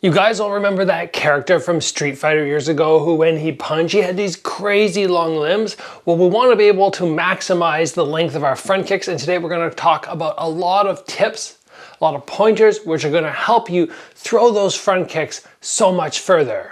You guys all remember that character from Street Fighter years ago who when he punched, he had these crazy long limbs? Well, we want to be able to maximize the length of our front kicks, and today we're going to talk about a lot of tips, a lot of pointers, which are going to help you throw those front kicks so much further.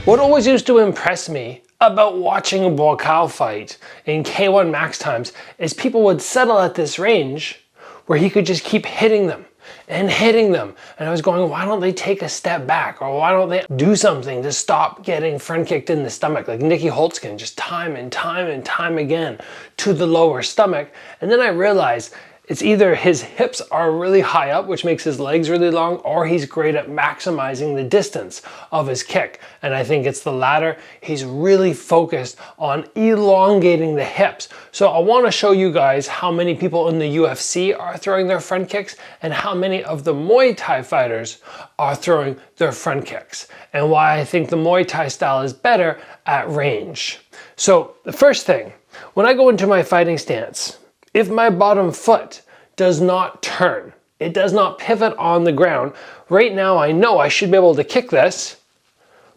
What always used to impress me about watching a Buakaw fight in K1 max times is people would settle at this range where he could just keep hitting them and hitting them. And I was going, why don't they take a step back? Or why don't they do something to stop getting front kicked in the stomach? Like Nicky Holtzkin, just time and time and time again to the lower stomach. And then I realized it's either his hips are really high up, which makes his legs really long, or he's great at maximizing the distance of his kick. And I think it's the latter. He's really focused on elongating the hips. So I want to show you guys how many people in the UFC are throwing their front kicks and how many of the Muay Thai fighters are throwing their front kicks, and why I think the Muay Thai style is better at range. So the first thing, when I go into my fighting stance, if my bottom foot does not turn, it does not pivot on the ground, right now I know I should be able to kick this,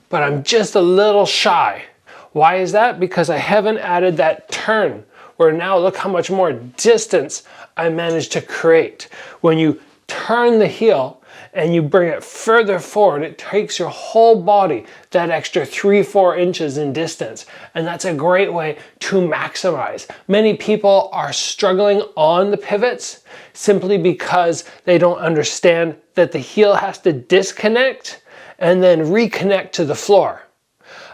but I'm just a little shy. Why is that? Because I haven't added that turn, where now look how much more distance I managed to create. When you turn the heel and you bring it further forward, it takes your whole body that extra 3-4 inches in distance. And that's a great way to maximize. Many people are struggling on the pivots simply because they don't understand that the heel has to disconnect and then reconnect to the floor.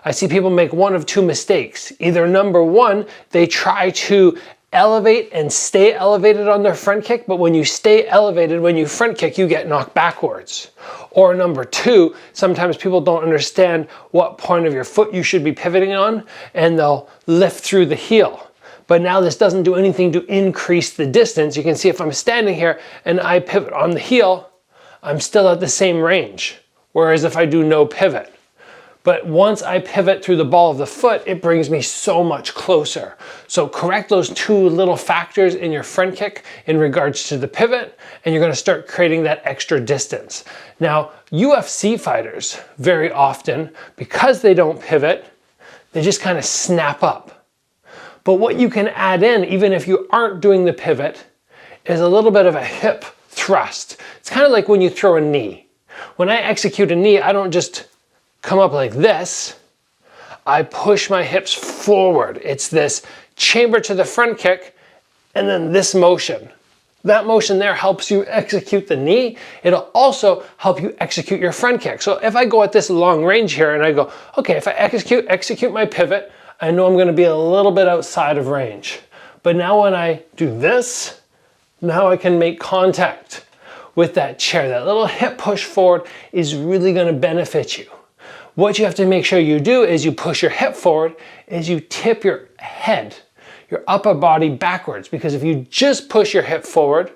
I see people make one of two mistakes. Either number one, they try to elevate and stay elevated on their front kick, but when you stay elevated, when you front kick, you get knocked backwards. Or number two, sometimes people don't understand what point of your foot you should be pivoting on, and they'll lift through the heel. But now this doesn't do anything to increase the distance. You can see if I'm standing here and I pivot on the heel, I'm still at the same range. Whereas if I do no pivot. But once I pivot through the ball of the foot, it brings me so much closer. So correct those two little factors in your front kick in regards to the pivot, and you're gonna start creating that extra distance. Now, UFC fighters, very often, because they don't pivot, they just kind of snap up. But what you can add in, even if you aren't doing the pivot, is a little bit of a hip thrust. It's kind of like when you throw a knee. When I execute a knee, I don't just come up like this, I push my hips forward. It's this chamber to the front kick and then this motion. That motion there helps you execute the knee. It'll also help you execute your front kick. So if I go at this long range here and I go, okay, if I execute my pivot, I know I'm gonna be a little bit outside of range. But now when I do this, now I can make contact with that chair. That little hip push forward is really gonna benefit you. What you have to make sure you do is you push your hip forward, is you tip your head, your upper body backwards, because if you just push your hip forward,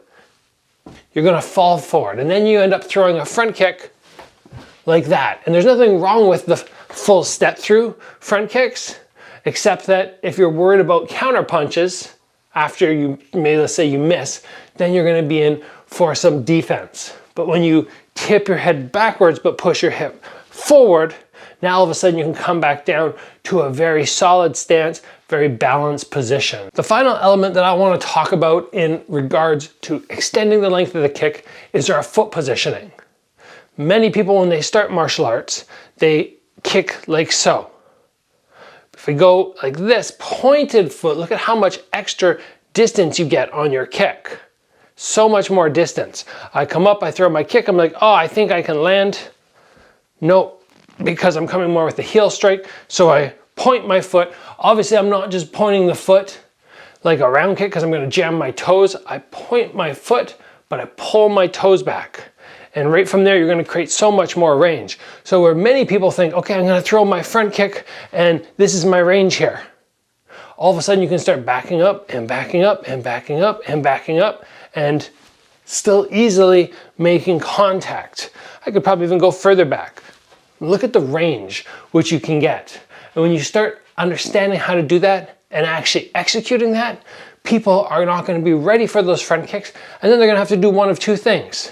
you're gonna fall forward. And then you end up throwing a front kick like that. And there's nothing wrong with the full step through front kicks, except that if you're worried about counter punches, after you, let's say you miss, then you're gonna be in for some defense. But when you tip your head backwards, but push your hip forward, now all of a sudden you can come back down to a very solid stance, very balanced position. The final element that I want to talk about in regards to extending the length of the kick is our foot positioning. Many people, when they start martial arts, they kick like so. If we go like this, pointed foot, look at how much extra distance you get on your kick. So much more distance. I come up, I throw my kick, I'm like, oh, I think I can land. Nope. Because I'm coming more with the heel strike, so I point my foot. Obviously, I'm not just pointing the foot like a round kick because I'm going to jam my toes. I point my foot, but I pull my toes back. And right from there, you're going to create so much more range. So where many people think, okay, I'm going to throw my front kick, and this is my range here. All of a sudden, you can start backing up and backing up and backing up and backing up, and still easily making contact. I could probably even go further back. Look at the range which you can get. And when you start understanding how to do that and actually executing that, people are not going to be ready for those front kicks, and then they're going to have to do one of two things.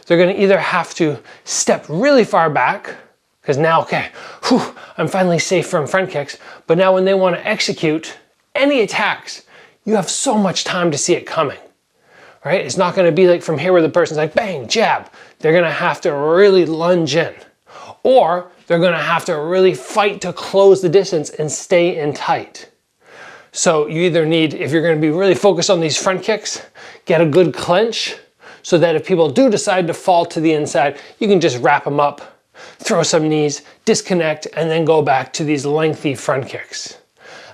They're going to either have to step really far back, because now, okay, whew, I'm finally safe from front kicks, but now when they want to execute any attacks, you have so much time to see it coming, right? It's not going to be like from here where the person's like, bang, jab. They're going to have to really lunge in, or they're going to have to really fight to close the distance and stay in tight. So you either need, if you're going to be really focused on these front kicks, get a good clench so that if people do decide to fall to the inside, you can just wrap them up, throw some knees, disconnect, and then go back to these lengthy front kicks.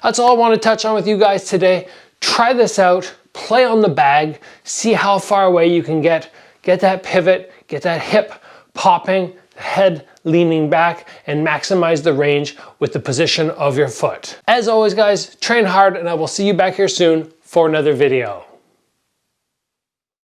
That's all I want to touch on with you guys today. Try this out, play on the bag, see how far away you can get that pivot, get that hip popping, head leaning back, and maximize the range with the position of your foot. As always guys, train hard, and I will see you back here soon for another video.